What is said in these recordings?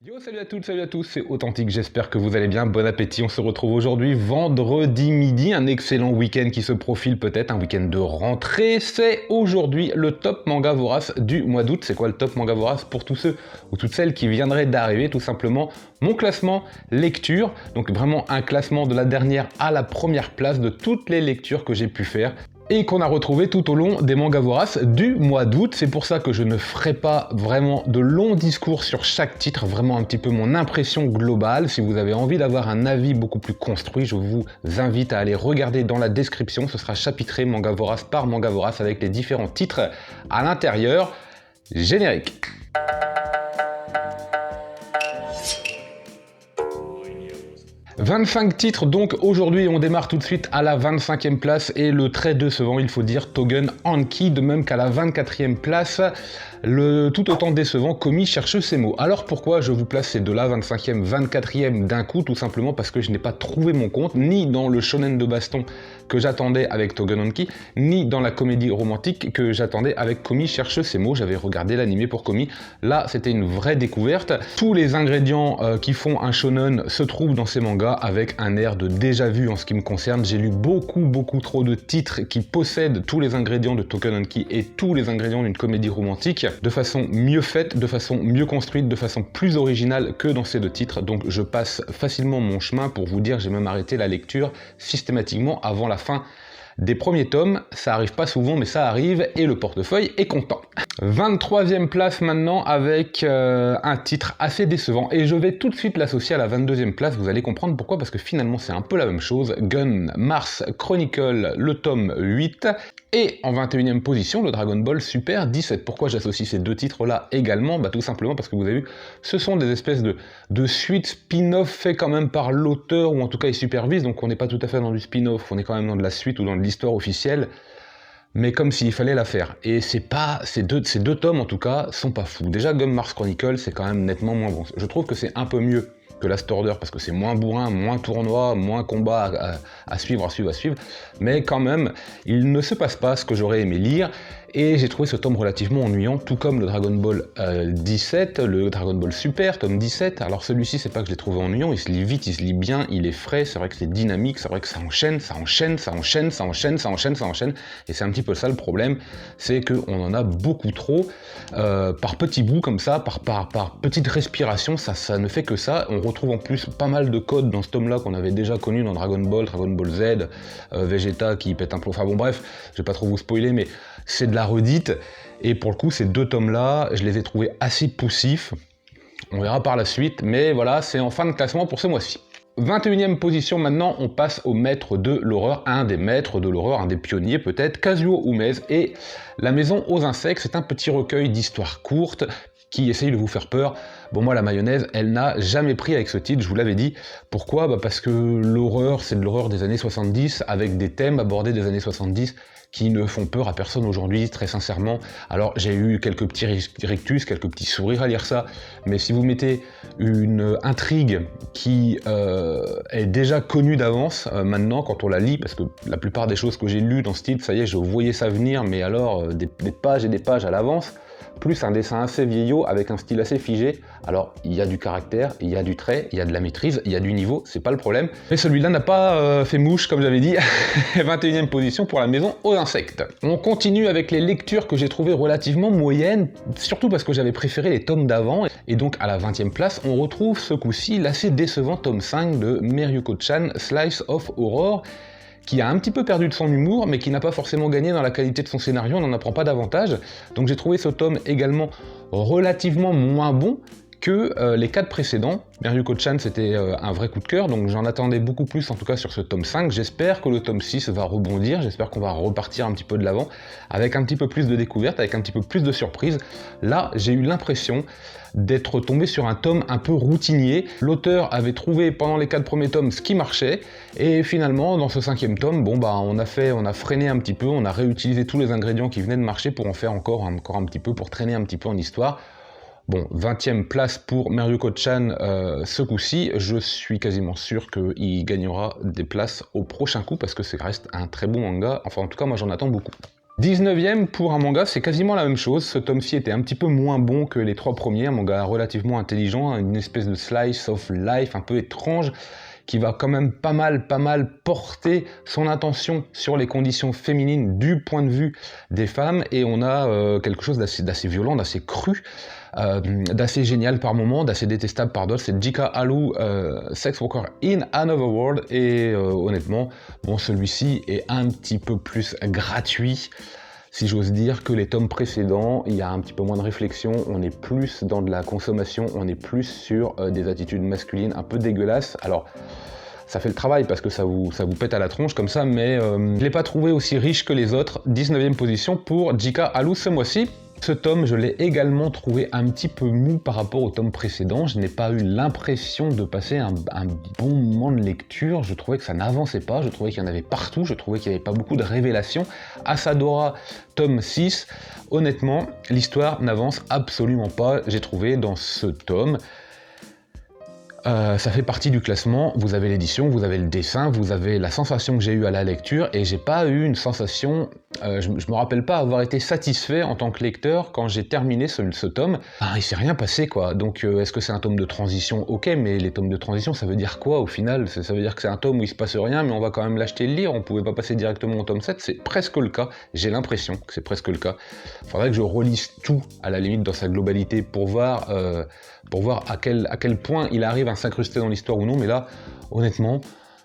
Yo, salut à tous, c'est Authentique, j'espère que vous allez bien, bon appétit, on se retrouve aujourd'hui vendredi midi, un excellent week-end qui se profile peut-être, un week-end de rentrée, c'est aujourd'hui le top manga vorace du mois d'août. C'est quoi le top manga vorace? Pour tous ceux ou toutes celles qui viendraient d'arriver, tout simplement mon classement lecture, donc vraiment un classement de la dernière à la première place de toutes les lectures que j'ai pu faire et qu'on a retrouvé tout au long des mangas voraces du mois d'août. C'est pour ça que je ne ferai pas vraiment de longs discours sur chaque titre, vraiment un petit peu mon impression globale. Si vous avez envie d'avoir un avis beaucoup plus construit, je vous invite à aller regarder dans la description, ce sera chapitré manga vorace par manga vorace avec les différents titres à l'intérieur. Générique. 25 titres donc aujourd'hui, on démarre tout de suite à la 25e place et le très décevant, il faut dire, Tougen Anki, de même qu'à la 24e place, le tout autant décevant Komi cherche ses mots. Alors pourquoi je vous place ces deux-là, 25e, 24e d'un coup? Tout simplement parce que je n'ai pas trouvé mon compte, ni dans le shonen de baston que j'attendais avec Tougen Anki, ni dans la comédie romantique que j'attendais avec Komi cherche ses mots. J'avais regardé l'animé pour Komi, là c'était une vraie découverte. Tous les ingrédients qui font un shonen se trouvent dans ces mangas, avec un air de déjà vu en ce qui me concerne. J'ai lu beaucoup trop de titres qui possèdent tous les ingrédients de Tougen Anki et tous les ingrédients d'une comédie romantique, de façon mieux faite, de façon mieux construite, de façon plus originale que dans ces deux titres. Donc je passe facilement mon chemin. Pour vous dire, j'ai même arrêté la lecture systématiquement avant la fin des premiers tomes. Ça arrive pas souvent, mais ça arrive, et le portefeuille est content. 23e place maintenant avec un titre assez décevant, et je vais tout de suite l'associer à la 22e place. Vous allez comprendre pourquoi, parce que finalement c'est un peu la même chose. Gun Mars Chronicle, le tome 8, et en 21e position le Dragon Ball Super 17. Pourquoi j'associe ces deux titres là également? Tout simplement parce que vous avez vu, ce sont des espèces de suites spin-off faits quand même par l'auteur, ou en tout cas il supervise, donc on n'est pas tout à fait dans du spin-off, on est quand même dans de la suite ou dans de l'histoire officielle, mais comme s'il fallait la faire. Et c'est pas, ces deux tomes en tout cas sont pas fous. Déjà Gun Mars Chronicle c'est quand même nettement moins bon. Je trouve que c'est un peu mieux que Last Order parce que c'est moins bourrin, moins tournoi, moins combat à suivre, mais quand même il ne se passe pas ce que j'aurais aimé lire. Et j'ai trouvé ce tome relativement ennuyant, tout comme le Dragon Ball 17, le Dragon Ball Super, tome 17. Alors celui-ci, c'est pas que je l'ai trouvé ennuyant, il se lit vite, il se lit bien, il est frais, c'est vrai que c'est dynamique, c'est vrai que ça enchaîne, et c'est un petit peu ça le problème, c'est qu'on en a beaucoup trop, par petits bouts comme ça, par petites respirations, ça ne fait que ça. On retrouve en plus pas mal de codes dans ce tome-là qu'on avait déjà connu dans Dragon Ball Z, Vegeta qui pète un plomb, enfin bon bref, je vais pas trop vous spoiler, mais c'est de la redite, et pour le coup ces deux tomes là je les ai trouvés assez poussifs. On verra par la suite, mais voilà, c'est en fin de classement pour ce mois-ci. 21e position maintenant, on passe au maître de l'horreur, un des maîtres de l'horreur, un des pionniers peut-être, Kazuo Umezu, et La Maison aux Insectes. C'est un petit recueil d'histoires courtes qui essaye de vous faire peur. Bon, moi la mayonnaise, elle n'a jamais pris avec ce titre, je vous l'avais dit. Pourquoi? Parce que l'horreur, c'est de l'horreur des années 70, avec des thèmes abordés des années 70, qui ne font peur à personne aujourd'hui, très sincèrement. Alors j'ai eu quelques petits rictus, quelques petits sourires à lire ça, mais si vous mettez une intrigue qui est déjà connue d'avance, maintenant quand on la lit, parce que la plupart des choses que j'ai lues dans ce titre, ça y est, je voyais ça venir, mais alors des pages et des pages à l'avance, plus un dessin assez vieillot avec un style assez figé. Alors il y a du caractère, il y a du trait, il y a de la maîtrise, il y a du niveau, c'est pas le problème. Mais celui-là n'a pas fait mouche, comme j'avais dit. 21e position pour La Maison aux Insectes. On continue avec les lectures que j'ai trouvées relativement moyennes, surtout parce que j'avais préféré les tomes d'avant. Et donc à la 20e place, on retrouve ce coup-ci l'assez décevant tome 5 de Meryuko-chan, Slice of Horror, qui a un petit peu perdu de son humour, mais qui n'a pas forcément gagné dans la qualité de son scénario, on n'en apprend pas davantage. Donc j'ai trouvé ce tome également relativement moins bon que les 4 précédents. Meryuko-chan, c'était un vrai coup de cœur, donc j'en attendais beaucoup plus en tout cas sur ce tome 5. J'espère que le tome 6 va rebondir, j'espère qu'on va repartir un petit peu de l'avant, avec un petit peu plus de découvertes, avec un petit peu plus de surprises. Là, j'ai eu l'impression d'être tombé sur un tome un peu routinier. L'auteur avait trouvé pendant les 4 premiers tomes ce qui marchait, et finalement, dans ce 5e tome, bon on a freiné un petit peu, on a réutilisé tous les ingrédients qui venaient de marcher pour en faire encore un petit peu, pour traîner un petit peu en histoire. Bon, 20e place pour Meryuko-chan ce coup-ci, je suis quasiment sûr qu'il gagnera des places au prochain coup, parce que ça reste un très bon manga, enfin en tout cas moi j'en attends beaucoup. 19e pour un manga, c'est quasiment la même chose. Ce tome-ci était un petit peu moins bon que les 3 premiers, un manga relativement intelligent, une espèce de slice of life un peu étrange, qui va quand même pas mal porter son intention sur les conditions féminines du point de vue des femmes, et on a quelque chose d'assez violent, d'assez cru, d'assez génial par moments, d'assez détestable par d'autres. C'est Jika Haru, Sex Worker in Another World, et honnêtement, bon, celui-ci est un petit peu plus gratuit, si j'ose dire, que les tomes précédents. Il y a un petit peu moins de réflexion, on est plus dans de la consommation, on est plus sur des attitudes masculines un peu dégueulasses. Alors, ça fait le travail parce que ça vous pète à la tronche comme ça, mais je ne l'ai pas trouvé aussi riche que les autres. 19e position pour Jika Haru ce mois-ci. Ce tome, je l'ai également trouvé un petit peu mou par rapport au tome précédent. Je n'ai pas eu l'impression de passer un bon moment de lecture. Je trouvais que ça n'avançait pas, je trouvais qu'il y en avait partout, je trouvais qu'il n'y avait pas beaucoup de révélations. Asadora, tome 6, honnêtement, l'histoire n'avance absolument pas, j'ai trouvé, dans ce tome. Ça fait partie du classement, vous avez l'édition, vous avez le dessin, vous avez la sensation que j'ai eue à la lecture, et j'ai pas eu une sensation, je me rappelle pas avoir été satisfait en tant que lecteur quand j'ai terminé ce tome. Il s'est rien passé quoi, donc est-ce que c'est un tome de transition? Ok, mais les tomes de transition ça veut dire quoi au final? Ça veut dire que c'est un tome où il se passe rien, mais on va quand même l'acheter et le lire, on pouvait pas passer directement au tome 7, c'est presque le cas, j'ai l'impression que c'est presque le cas. Faudrait que je relise tout à la limite dans sa globalité pour voir à quel point il arrive à s'incruster dans l'histoire ou non, mais là, honnêtement,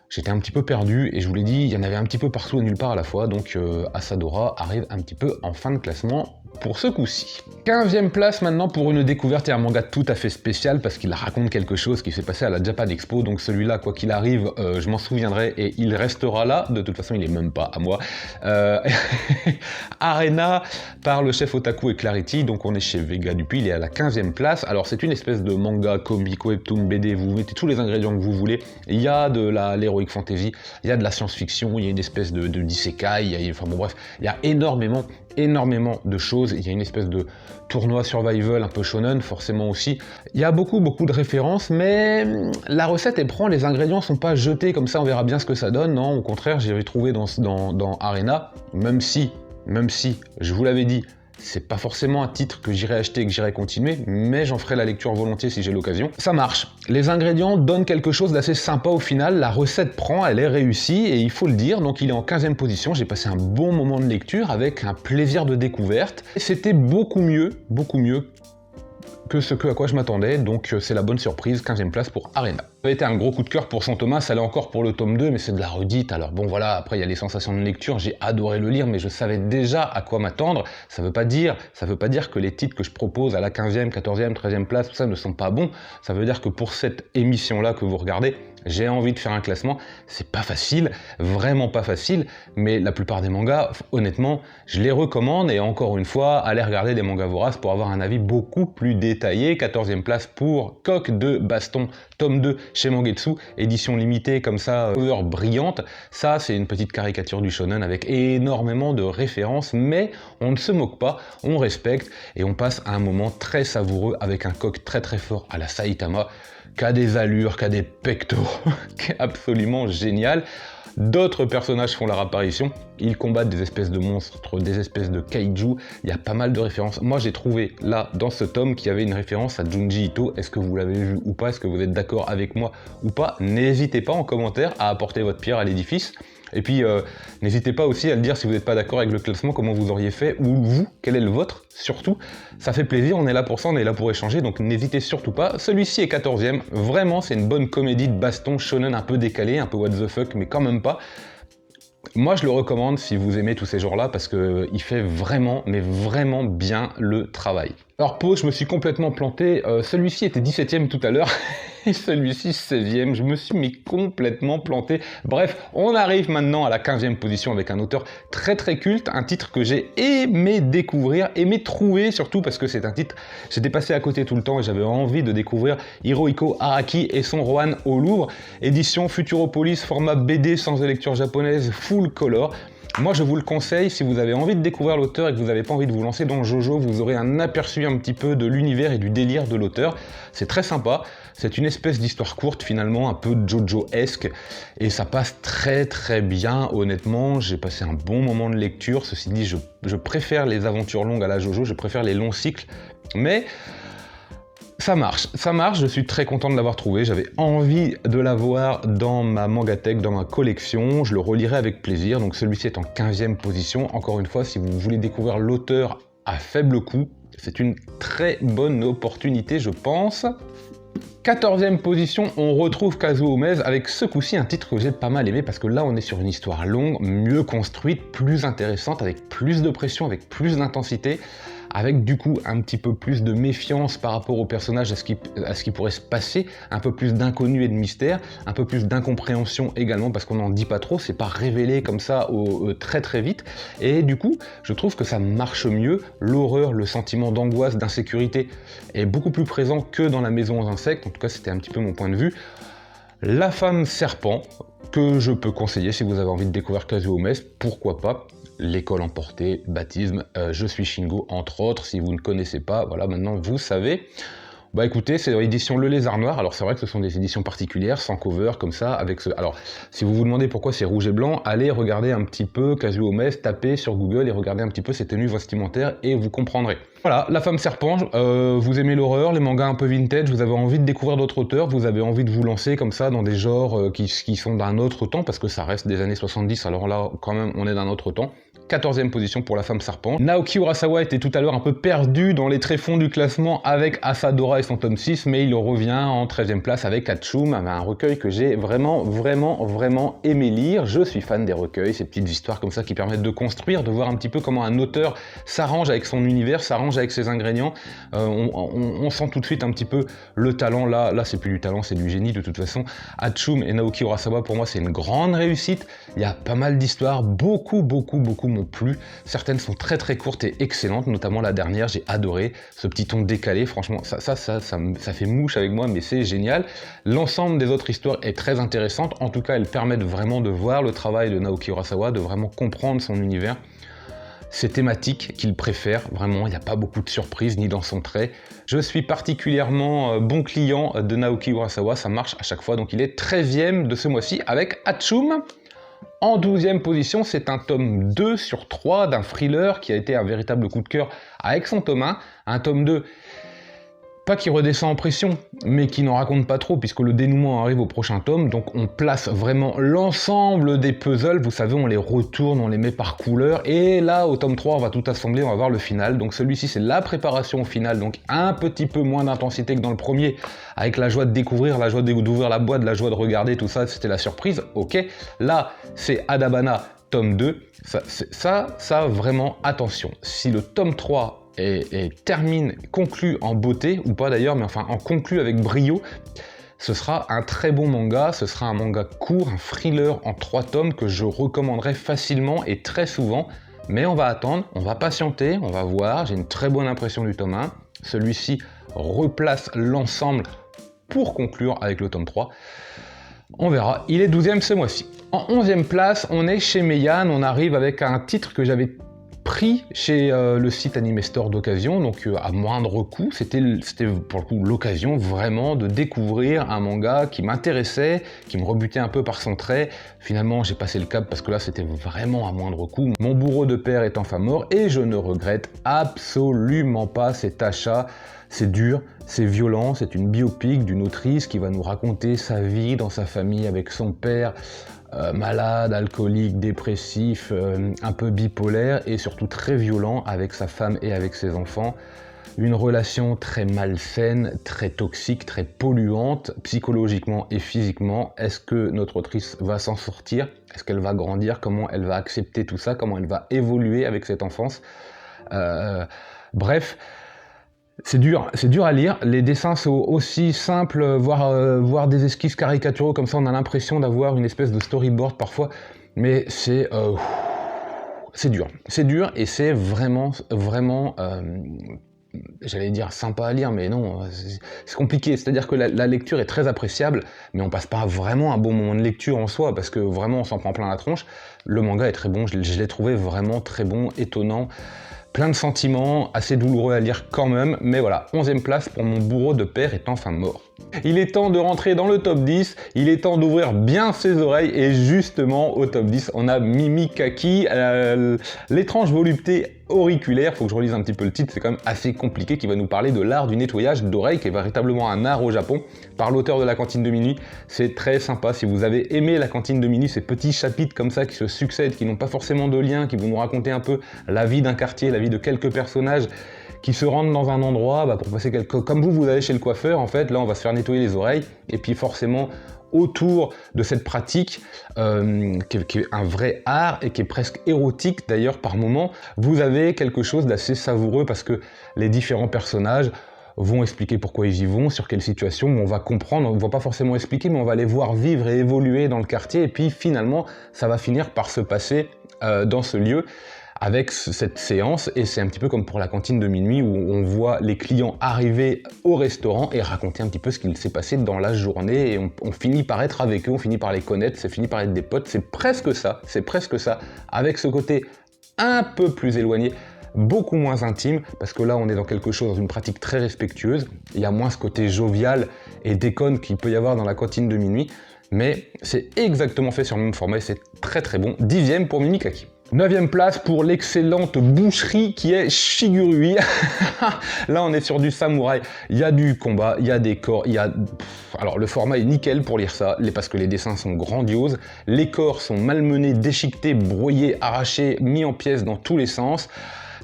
j'étais un petit peu perdu, et je vous l'ai dit, il y en avait un petit peu partout et nulle part à la fois, donc Asadora arrive un petit peu en fin de classement pour ce coup-ci. 15e place maintenant pour une découverte et un manga tout à fait spécial, parce qu'il raconte quelque chose qui s'est passé à la Japan Expo, donc celui-là, quoi qu'il arrive, je m'en souviendrai, et il restera là, de toute façon il est même pas à moi. Arena, par le chef Otaku et Clarity, donc on est chez Vega Dupuis, il est à la 15e place. Alors c'est une espèce de manga, comic, webtoon, BD, vous mettez tous les ingrédients que vous voulez, il y a de l'heroic fantasy, il y a de la science-fiction, il y a une espèce de d'isekai, enfin bon bref, il y a énormément de choses, il y a une espèce de tournoi survival un peu shonen forcément aussi, il y a beaucoup de références, mais la recette elle prend, les ingrédients sont pas jetés comme ça, on verra bien ce que ça donne, non, au contraire j'avais trouvé dans Arena, même si, je vous l'avais dit, c'est pas forcément un titre que j'irai acheter et que j'irai continuer, mais j'en ferai la lecture volontiers si j'ai l'occasion. Ça marche. Les ingrédients donnent quelque chose d'assez sympa au final, la recette prend, elle est réussie, et il faut le dire, donc il est en 15e position, j'ai passé un bon moment de lecture avec un plaisir de découverte. C'était beaucoup mieux que ce à quoi je m'attendais, donc c'est la bonne surprise, 15e place pour Arena. Ça a été un gros coup de cœur pour San Thomas, ça l'est encore pour le tome 2, mais c'est de la redite, alors bon voilà, après il y a les sensations de lecture, j'ai adoré le lire, mais je savais déjà à quoi m'attendre. Ça veut pas dire que les titres que je propose à la 15e, 14e, 13e place, tout ça ne sont pas bons, ça veut dire que pour cette émission-là que vous regardez, j'ai envie de faire un classement, c'est pas facile, vraiment pas facile, mais la plupart des mangas, honnêtement, je les recommande, et encore une fois, allez regarder des mangas voraces pour avoir un avis beaucoup plus détaillé. 14e place pour Coq de Baston, tome 2 chez Mangetsu, édition limitée comme ça, cover brillante. Ça, c'est une petite caricature du shonen avec énormément de références, mais on ne se moque pas, on respecte, et on passe à un moment très savoureux avec un Coq très fort à la Saitama, qui a des allures, qui a des pectoraux, qui est absolument génial. D'autres personnages font leur apparition, ils combattent des espèces de monstres, des espèces de kaiju, il y a pas mal de références. Moi j'ai trouvé là, dans ce tome, qu'il y avait une référence à Junji Ito. Est-ce que vous l'avez vu ou pas? Est-ce que vous êtes d'accord avec moi ou pas? N'hésitez pas en commentaire à apporter votre pierre à l'édifice. Et puis, n'hésitez pas aussi à le dire si vous n'êtes pas d'accord avec le classement, comment vous auriez fait, ou vous, quel est le vôtre, surtout. Ça fait plaisir, on est là pour ça, on est là pour échanger, donc n'hésitez surtout pas. Celui-ci est 14e, vraiment, c'est une bonne comédie de baston shonen un peu décalée, un peu what the fuck, mais quand même pas. Moi, je le recommande si vous aimez tous ces genres-là, parce qu'il fait vraiment, mais vraiment bien le travail. Alors pause, je me suis complètement planté, celui-ci était 17e tout à l'heure, et celui-ci 16e, je me suis mis complètement planté. Bref, on arrive maintenant à la 15e position avec un auteur très culte, un titre que j'ai aimé découvrir, aimé trouver surtout, parce que c'est un titre, j'étais passé à côté tout le temps et j'avais envie de découvrir Hirohiko Araki et son Rohan au Louvre, édition Futuropolis, format BD sans lecture japonaise, full color. Moi, je vous le conseille, si vous avez envie de découvrir l'auteur et que vous n'avez pas envie de vous lancer dans Jojo, vous aurez un aperçu un petit peu de l'univers et du délire de l'auteur. C'est très sympa, c'est une espèce d'histoire courte finalement, un peu Jojo-esque, et ça passe très très bien, honnêtement. J'ai passé un bon moment de lecture. Ceci dit, je préfère les aventures longues à la Jojo, je préfère les longs cycles, mais ça marche, je suis très content de l'avoir trouvé, j'avais envie de l'avoir dans ma mangatech, dans ma collection, je le relirai avec plaisir, donc celui-ci est en 15e position. Encore une fois, si vous voulez découvrir l'auteur à faible coût, c'est une très bonne opportunité, je pense. 14e position, on retrouve Kazuo Umezu avec ce coup-ci un titre que j'ai pas mal aimé parce que là on est sur une histoire longue, mieux construite, plus intéressante, avec plus de pression, avec plus d'intensité, avec du coup un petit peu plus de méfiance par rapport au personnage, à ce qui pourrait se passer, un peu plus d'inconnu et de mystère, un peu plus d'incompréhension également parce qu'on n'en dit pas trop, c'est pas révélé comme ça très très vite, et du coup je trouve que ça marche mieux. L'horreur, le sentiment d'angoisse, d'insécurité est beaucoup plus présent que dans La Maison aux Insectes, en tout cas c'était un petit peu mon point de vue. La Femme Serpent, que je peux conseiller si vous avez envie de découvrir Kazuo Umezu, pourquoi pas. L'école emportée, baptisme, je suis Shingo, entre autres. Si vous ne connaissez pas, voilà, maintenant vous savez. Bah écoutez, c'est l'édition Le Lézard Noir. Alors c'est vrai que ce sont des éditions particulières, sans cover, comme ça, avec ce... Alors, si vous vous demandez pourquoi c'est rouge et blanc, allez regarder un petit peu Kazuo Umezu, tapez sur Google et regardez un petit peu ses tenues vestimentaires et vous comprendrez. Voilà, La Femme Serpent, vous aimez l'horreur, les mangas un peu vintage, vous avez envie de découvrir d'autres auteurs, vous avez envie de vous lancer comme ça dans des genres qui sont d'un autre temps, parce que ça reste des années 70, alors là, quand même, on est d'un autre temps. 14e position pour La Femme Serpent. Naoki Urasawa était tout à l'heure un peu perdu dans les tréfonds du classement avec Asadora et son tome 6, mais il revient en 13e place avec Hatsum, un recueil que j'ai vraiment aimé lire. Je suis fan des recueils, ces petites histoires comme ça qui permettent de construire, de voir un petit peu comment un auteur s'arrange avec son univers, s'arrange avec ses ingrédients. On sent tout de suite un petit peu le talent. Là c'est plus du talent, c'est du génie de toute façon. Hatsum et Naoki Urasawa, pour moi, c'est une grande réussite. Il y a pas mal d'histoires, beaucoup m'ont plu. Certaines sont très courtes et excellentes, notamment la dernière, j'ai adoré. Ce petit ton décalé, franchement, ça fait mouche avec moi, mais c'est génial. L'ensemble des autres histoires est très intéressante. En tout cas, elles permettent vraiment de voir le travail de Naoki Urasawa, de vraiment comprendre son univers. Ces thématiques qu'il préfère, vraiment, il n'y a pas beaucoup de surprises ni dans son trait. Je suis particulièrement bon client de Naoki Urasawa, ça marche à chaque fois, donc il est 13e de ce mois-ci avec Hatsum. En 12e position, c'est un tome 2 sur 3 d'un thriller qui a été un véritable coup de cœur avec son tome 1. Un tome 2, pas qui redescend en pression, mais qui n'en raconte pas trop, puisque le dénouement arrive au prochain tome, donc on place vraiment l'ensemble des puzzles, vous savez, on les retourne, on les met par couleur, et là, au tome 3, on va tout assembler, on va voir le final. Donc celui-ci, c'est la préparation au final, donc un petit peu moins d'intensité que dans le premier, avec la joie de découvrir, la joie d'ouvrir la boîte, la joie de regarder, tout ça, c'était la surprise, ok. Là, c'est Adabana, tome 2, ça, vraiment, attention. Si le tome 3 conclut en beauté, ou pas d'ailleurs, mais enfin en conclut avec brio, ce sera un très bon manga, ce sera un manga court, un thriller en 3 tomes que je recommanderais facilement et très souvent, mais on va attendre, on va patienter, on va voir, j'ai une très bonne impression du tome 1, celui-ci replace l'ensemble pour conclure avec le tome 3, on verra, il est 12e ce mois-ci. En 11e place, on est chez Meian, on arrive avec un titre que j'avais pris chez le site Anime Store d'occasion, donc à moindre coût. C'était pour le coup l'occasion vraiment de découvrir un manga qui m'intéressait, qui me rebutait un peu par son trait. Finalement, j'ai passé le cap parce que là, c'était vraiment à moindre coût. Mon bourreau de père est enfin mort et je ne regrette absolument pas cet achat. C'est dur, c'est violent, c'est une biopic d'une autrice qui va nous raconter sa vie dans sa famille avec son père, malade, alcoolique, dépressif, un peu bipolaire et surtout très violent avec sa femme et avec ses enfants. Une relation très malsaine, très toxique, très polluante, psychologiquement et physiquement. Est-ce que notre autrice va s'en sortir? Est-ce qu'elle va grandir? Comment elle va accepter tout ça? Comment elle va évoluer avec cette enfance? Bref, c'est dur à lire, les dessins sont aussi simples, voire des esquisses caricaturaux, comme ça on a l'impression d'avoir une espèce de storyboard parfois, mais c'est dur et c'est vraiment j'allais dire sympa à lire, mais non, c'est compliqué. C'est-à-dire que la lecture est très appréciable, mais on passe pas vraiment un bon moment de lecture en soi, parce que vraiment on s'en prend plein la tronche. Le manga est très bon, je l'ai trouvé vraiment très bon, étonnant, plein de sentiments, assez douloureux à lire quand même, mais voilà, 11e place pour Mon bourreau de père est enfin mort. Il est temps de rentrer dans le top 10, il est temps d'ouvrir bien ses oreilles, et justement au top 10 on a Mimikaki, l'étrange volupté auriculaire, faut que je relise un petit peu le titre, c'est quand même assez compliqué, qui va nous parler de l'art du nettoyage d'oreilles, qui est véritablement un art au Japon, par l'auteur de La Cantine de minuit. C'est très sympa, si vous avez aimé La Cantine de minuit, ces petits chapitres comme ça qui se succèdent, qui n'ont pas forcément de lien, qui vont nous raconter un peu la vie d'un quartier, la vie de quelques personnages, qui se rendent dans un endroit pour passer comme vous allez chez le coiffeur, en fait, là on va se faire nettoyer les oreilles, et puis forcément autour de cette pratique, qui est un vrai art et qui est presque érotique d'ailleurs par moments, vous avez quelque chose d'assez savoureux, parce que les différents personnages vont expliquer pourquoi ils y vont, sur quelle situation, on va comprendre, on ne va pas forcément expliquer, mais on va les voir vivre et évoluer dans le quartier, et puis finalement ça va finir par se passer dans ce lieu, avec cette séance, et c'est un petit peu comme pour La Cantine de minuit, où on voit les clients arriver au restaurant et raconter un petit peu ce qu'il s'est passé dans la journée, et on finit par être avec eux, on finit par les connaître, c'est fini par être des potes, c'est presque ça, avec ce côté un peu plus éloigné, beaucoup moins intime, parce que là on est dans quelque chose, dans une pratique très respectueuse, il y a moins ce côté jovial et déconne qu'il peut y avoir dans La Cantine de minuit, mais c'est exactement fait sur le même format, et c'est très très bon. 10e pour Mimikaki. 9e place pour l'excellente boucherie qui est Shigurui. Là on est sur du samouraï, il y a du combat, il y a des corps, alors le format est nickel pour lire ça, parce que les dessins sont grandioses, les corps sont malmenés, déchiquetés, broyés, arrachés, mis en pièces dans tous les sens.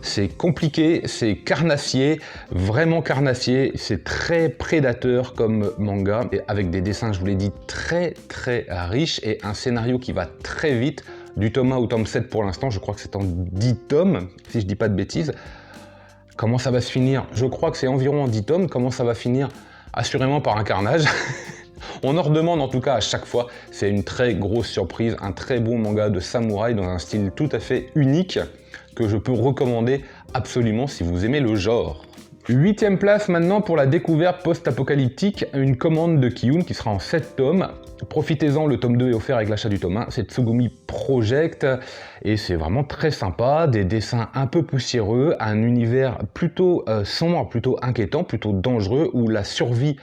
C'est compliqué, c'est carnassier, vraiment carnassier, c'est très prédateur comme manga, et avec des dessins, je vous l'ai dit, très très riches, et un scénario qui va très vite, du tome 1 au tome 7 pour l'instant, je crois que c'est en 10 tomes, si je dis pas de bêtises. Comment ça va se finir? Je crois que c'est environ en 10 tomes, comment ça va finir? Assurément par un carnage. On en redemande en tout cas à chaque fois, c'est une très grosse surprise, un très bon manga de samouraï dans un style tout à fait unique, que je peux recommander absolument si vous aimez le genre. 8e place maintenant pour la découverte post-apocalyptique, une commande de Kiyun qui sera en 7 tomes. Profitez-en, le tome 2 est offert avec l'achat du tome 1, c'est Tsugumi Project, et c'est vraiment très sympa, des dessins un peu poussiéreux, un univers plutôt sombre, plutôt inquiétant, plutôt dangereux, où la survie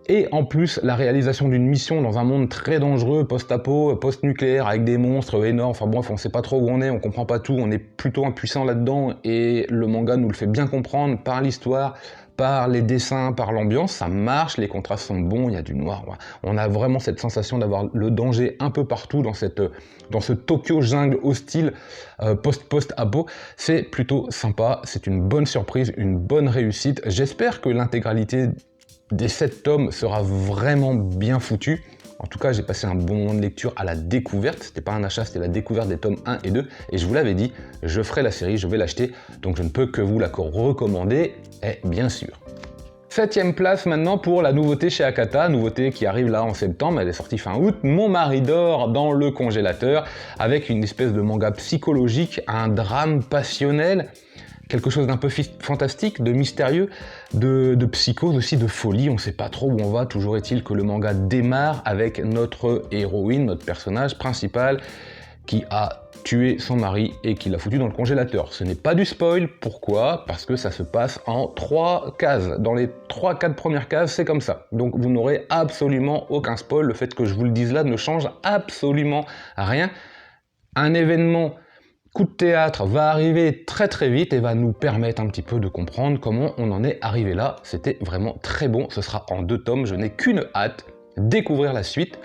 et en plus la réalisation d'une mission dans un monde très dangereux, post-apo, post-nucléaire, avec des monstres énormes, enfin bref, on sait pas trop où on est, on comprend pas tout, on est plutôt impuissant là-dedans, et le manga nous le fait bien comprendre par l'histoire, par les dessins, par l'ambiance, ça marche, les contrastes sont bons, il y a du noir, on a vraiment cette sensation d'avoir le danger un peu partout dans ce Tokyo jungle hostile, post-apo, c'est plutôt sympa, c'est une bonne surprise, une bonne réussite, j'espère que l'intégralité des 7 tomes sera vraiment bien foutu. En tout cas, j'ai passé un bon moment de lecture à la découverte. C'était pas un achat, c'était la découverte des tomes 1 et 2. Et je vous l'avais dit, je ferai la série, je vais l'acheter. Donc je ne peux que vous la recommander, et bien sûr. 7e place maintenant pour la nouveauté chez Akata, nouveauté qui arrive là en septembre, elle est sortie fin août, Mon mari dort dans le congélateur, avec une espèce de manga psychologique, un drame passionnel, quelque chose d'un peu fantastique, de mystérieux, de psychose aussi, de folie, on sait pas trop où on va, toujours est-il que le manga démarre avec notre héroïne, notre personnage principal, qui a tué son mari et qui l'a foutu dans le congélateur. Ce n'est pas du spoil, pourquoi? Parce que ça se passe en 3 cases. Dans les 3-4 premières cases, c'est comme ça. Donc vous n'aurez absolument aucun spoil, le fait que je vous le dise là ne change absolument rien. Un événement coup de théâtre va arriver très très vite et va nous permettre un petit peu de comprendre comment on en est arrivé là. C'était vraiment très bon, ce sera en 2 tomes, je n'ai qu'une hâte, découvrir la suite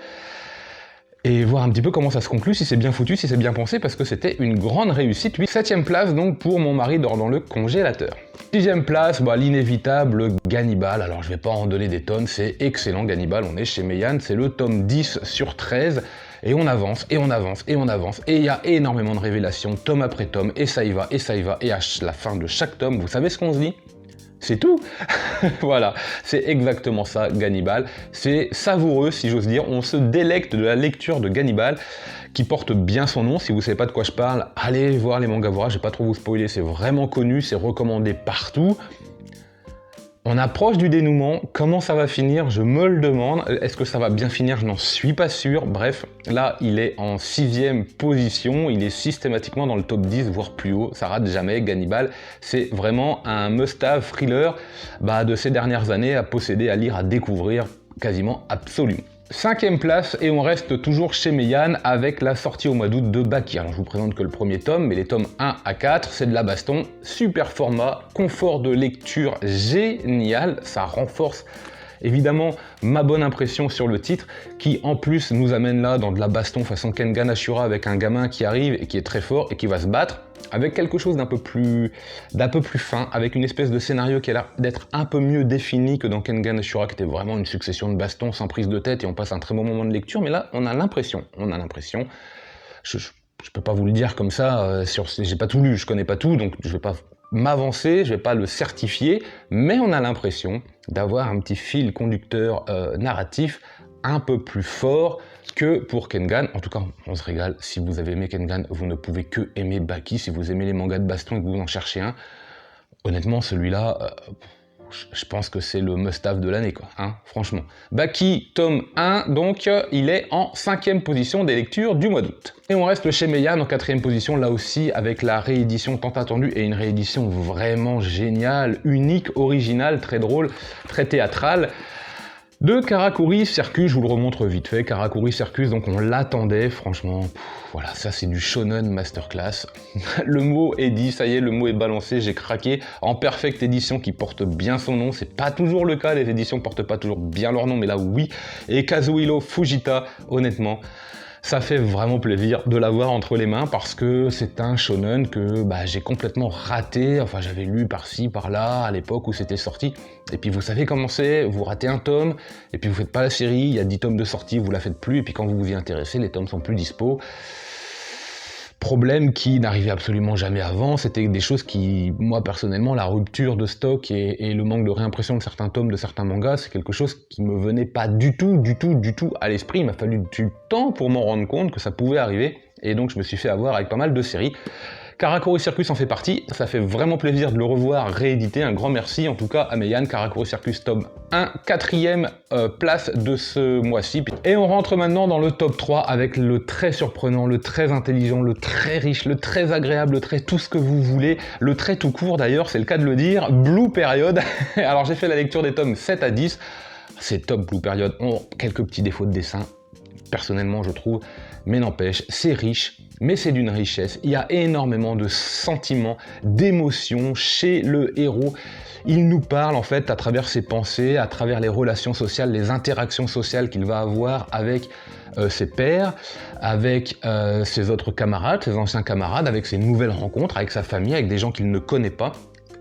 et voir un petit peu comment ça se conclut, si c'est bien foutu, si c'est bien pensé, parce que c'était une grande réussite. 7e place donc pour Mon mari dort dans le congélateur. 6e place, l'inévitable Gannibal, alors je vais pas en donner des tonnes, c'est excellent Gannibal, on est chez Meian, c'est le tome 10 sur 13, et on avance, et on avance, et on avance, et il y a énormément de révélations, tome après tome, et ça y va, et ça y va, et à la fin de chaque tome, vous savez ce qu'on se dit? C'est tout. Voilà, c'est exactement ça, Gannibal. C'est savoureux, si j'ose dire. On se délecte de la lecture de Gannibal, qui porte bien son nom. Si vous ne savez pas de quoi je parle, allez voir les Mangavora, je vais pas trop vous spoiler, c'est vraiment connu, c'est recommandé partout. On approche du dénouement, comment ça va finir? Je me le demande. Est-ce que ça va bien finir? Je n'en suis pas sûr. Bref, là, il est en 6e position. Il est systématiquement dans le top 10, voire plus haut. Ça rate jamais. Gannibal, c'est vraiment un must-have thriller de ces dernières années à posséder, à lire, à découvrir quasiment absolument. 5e place, et on reste toujours chez Meian avec la sortie au mois d'août de Baki. Alors je vous présente que le premier tome, mais les tomes 1 à 4, c'est de la baston, super format, confort de lecture génial, ça renforce évidemment ma bonne impression sur le titre, qui en plus nous amène là dans de la baston façon Kengan Ashura avec un gamin qui arrive et qui est très fort et qui va se battre, avec quelque chose d'un peu plus fin, avec une espèce de scénario qui a l'air d'être un peu mieux défini que dans Kengan Ashura, qui était vraiment une succession de bastons sans prise de tête et on passe un très bon moment de lecture, mais là on a l'impression, je peux pas vous le dire comme ça, j'ai pas tout lu, je connais pas tout, donc je vais pas m'avancer, je vais pas le certifier, mais on a l'impression d'avoir un petit fil conducteur narratif un peu plus fort que pour Kengan. En tout cas, on se régale. Si vous avez aimé Kengan, vous ne pouvez que aimer Baki. Si vous aimez les mangas de baston et que vous en cherchez un, honnêtement, celui-là, je pense que c'est le must-have de l'année, quoi, hein, franchement. Baki, tome 1, donc, il est en 5e position des lectures du mois d'août. Et on reste chez Meian en 4e position, là aussi, avec la réédition tant attendue, et une réédition vraiment géniale, unique, originale, très drôle, très théâtrale, de Karakuri Circus. Je vous le remontre vite fait. Karakuri Circus, donc on l'attendait, franchement, voilà, ça c'est du shonen masterclass. Le mot est dit, ça y est, le mot est balancé, j'ai craqué. En perfecte édition qui porte bien son nom, c'est pas toujours le cas, les éditions portent pas toujours bien leur nom, mais là oui. Et Kazuhiro Fujita, honnêtement, ça fait vraiment plaisir de l'avoir entre les mains parce que c'est un shonen que j'ai complètement raté. Enfin, j'avais lu par-ci, par-là à l'époque où c'était sorti. Et puis vous savez comment c'est, vous ratez un tome, et puis vous faites pas la série, il y a 10 tomes de sortie, vous la faites plus, et puis quand vous vous y intéressez, les tomes sont plus dispo. Problème qui n'arrivait absolument jamais avant, c'était des choses qui, moi personnellement, la rupture de stock et le manque de réimpression de certains tomes, de certains mangas, c'est quelque chose qui me venait pas du tout à l'esprit. Il m'a fallu du temps pour m'en rendre compte que ça pouvait arriver, et donc je me suis fait avoir avec pas mal de séries. Karakuri Circus en fait partie, ça fait vraiment plaisir de le revoir réédité, un grand merci en tout cas à Meian. Karakuri Circus tome 1, 4e place de ce mois-ci. Et on rentre maintenant dans le top 3 avec le très surprenant, le très intelligent, le très riche, le très agréable, le très tout ce que vous voulez, le très tout court d'ailleurs, c'est le cas de le dire, Blue Period. Alors j'ai fait la lecture des tomes 7 à 10, ces top Blue Period ont quelques petits défauts de dessin, personnellement je trouve, mais n'empêche, c'est riche, mais c'est d'une richesse. Il y a énormément de sentiments, d'émotions chez le héros. Il nous parle en fait à travers ses pensées, à travers les relations sociales, les interactions sociales qu'il va avoir avec ses pairs, avec ses autres camarades, ses anciens camarades, avec ses nouvelles rencontres, avec sa famille, avec des gens qu'il ne connaît pas.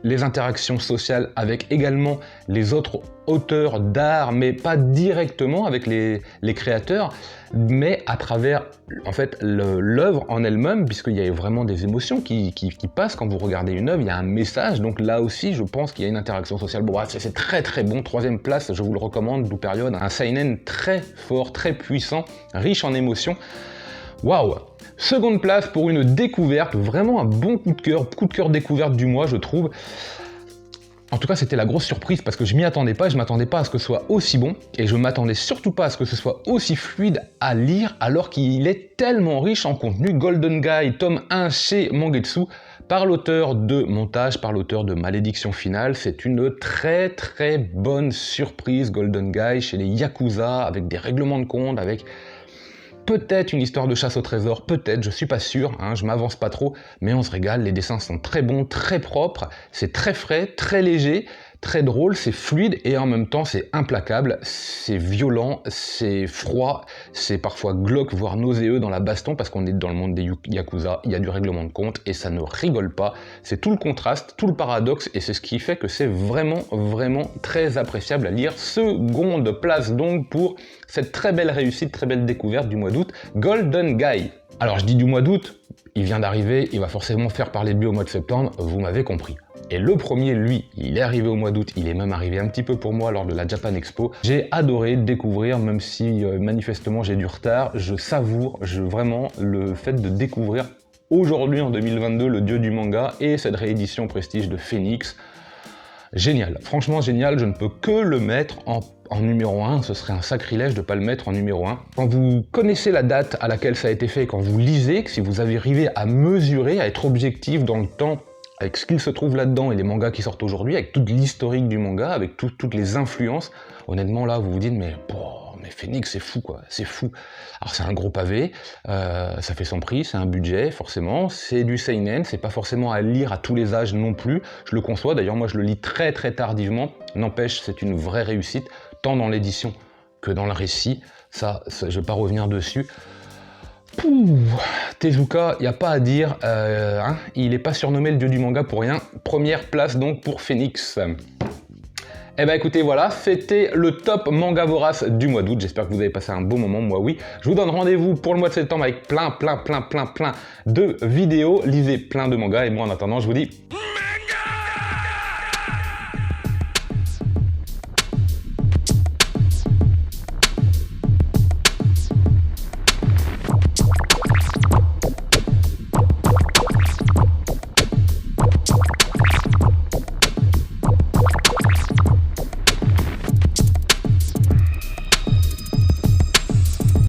Les interactions sociales avec également les autres auteurs d'art, mais pas directement avec les créateurs, mais à travers en fait l'œuvre en elle-même, puisqu'il y a vraiment des émotions qui passent quand vous regardez une œuvre, il y a un message, donc là aussi je pense qu'il y a une interaction sociale. Bon, c'est très très bon, 3e place, je vous le recommande, Blue Period, un seinen très fort, très puissant, riche en émotions. Waouh! Seconde place pour une découverte, vraiment un bon coup de cœur découverte du mois je trouve. En tout cas c'était la grosse surprise parce que je m'y attendais pas, je m'attendais pas à ce que ce soit aussi bon et je m'attendais surtout pas à ce que ce soit aussi fluide à lire alors qu'il est tellement riche en contenu. Golden Guy, tome 1 chez Mangetsu, par l'auteur de Montage, par l'auteur de Malédiction Finale. C'est une très très bonne surprise Golden Guy chez les Yakuza, avec des règlements de compte, avec peut-être une histoire de chasse au trésor, peut-être, je suis pas sûr, hein, je m'avance pas trop, mais on se régale, les dessins sont très bons, très propres, c'est très frais, très léger, très drôle, c'est fluide et en même temps c'est implacable, c'est violent, c'est froid, c'est parfois glauque, voire nauséeux dans la baston parce qu'on est dans le monde des Yakuza, il y a du règlement de compte et ça ne rigole pas, c'est tout le contraste, tout le paradoxe et c'est ce qui fait que c'est vraiment très appréciable à lire. Seconde place donc pour cette très belle réussite, très belle découverte du mois d'août, Golden Guy. Alors je dis du mois d'août, il vient d'arriver, il va forcément faire parler de lui au mois de septembre, vous m'avez compris. Et le premier, lui, il est arrivé au mois d'août, il est même arrivé un petit peu pour moi lors de la Japan Expo. J'ai adoré découvrir, même si manifestement j'ai du retard, je savoure vraiment le fait de découvrir aujourd'hui en 2022 le dieu du manga et cette réédition prestige de Phoenix. génial, franchement génial, je ne peux que le mettre en numéro 1, ce serait un sacrilège de ne pas le mettre en numéro 1. Quand vous connaissez la date à laquelle ça a été fait, quand vous lisez, si vous avez arrivé à mesurer, à être objectif dans le temps, avec ce qu'il se trouve là-dedans et les mangas qui sortent aujourd'hui, avec toute l'historique du manga, avec toutes les influences, honnêtement là vous vous dites mais Phoenix c'est fou quoi, c'est fou. Alors c'est un gros pavé, ça fait son prix, c'est un budget forcément, c'est du seinen, c'est pas forcément à lire à tous les âges non plus, je le conçois, d'ailleurs moi je le lis très tardivement, n'empêche c'est une vraie réussite, tant dans l'édition que dans le récit, ça je vais pas revenir dessus. Pouh, Tezuka, il n'y a pas à dire, il n'est pas surnommé le dieu du manga pour rien, première place donc pour Phoenix. Eh ben écoutez, voilà, c'était le top manga vorace du mois d'août. J'espère que vous avez passé un beau moment, moi oui. Je vous donne rendez-vous pour le mois de septembre avec plein de vidéos. Lisez plein de mangas et moi en attendant, je vous dis